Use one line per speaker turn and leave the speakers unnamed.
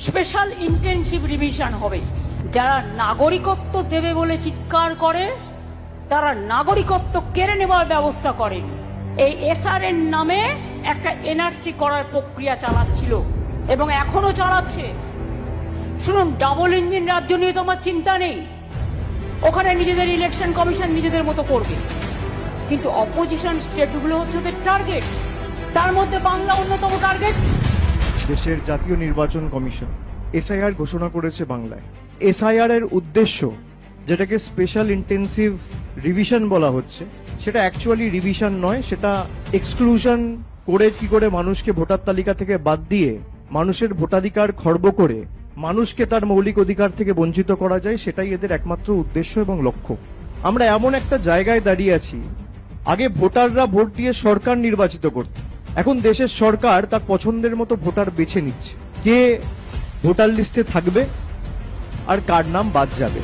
Special intensive revision হবে। যারা নাগরিকত্ব দেবে বলে চিৎকার করে তারা নাগরিকত্ব কেড়ে নেওয়ার ব্যবস্থা করে। এই এসআরএন নামে একটা এনআরসি করার প্রক্রিয়া চালাচ্ছিল এবং এখনো চালাচ্ছে। শুনুন, ডাবল ইঞ্জিন রাজ্য নিয়ে তোমার চিন্তা নেই, ওখানে নিজেদের ইলেকশন কমিশন নিজেদের মতো করবে, কিন্তু অপোজিশন স্টেটগুলো হচ্ছে ওদের টার্গেট, তার মধ্যে বাংলা অন্যতম টার্গেট।
দেশের জাতীয় নির্বাচন কমিশন এসআইআর ঘোষণা করেছে বাংলায়। এসআইআর এর উদ্দেশ্য, যেটাকে স্পেশাল ইন্টেনসিভ রিভিশন বলা হচ্ছে, সেটা অ্যাকচুয়ালি রিভিশন নয়, সেটা এক্সক্লুশন করে কি করে মানুষকে ভোটার তালিকা থেকে বাদ দিয়ে মানুষের ভোটাধিকার খর্ব করে মানুষকে তার মৌলিক অধিকার থেকে বঞ্চিত করা যায়, সেটাই এদের একমাত্র উদ্দেশ্য এবং লক্ষ্য। আমরা এমন একটা জায়গায় দাঁড়িয়ে আছি, আগে ভোটাররা ভোট দিয়ে সরকার নির্বাচিত করত, এখন দেশের সরকার তার পছন্দের মতো ভোটার বেছে নিচ্ছে কে ভোটার লিস্টে থাকবে আর কার নাম বাদ যাবে।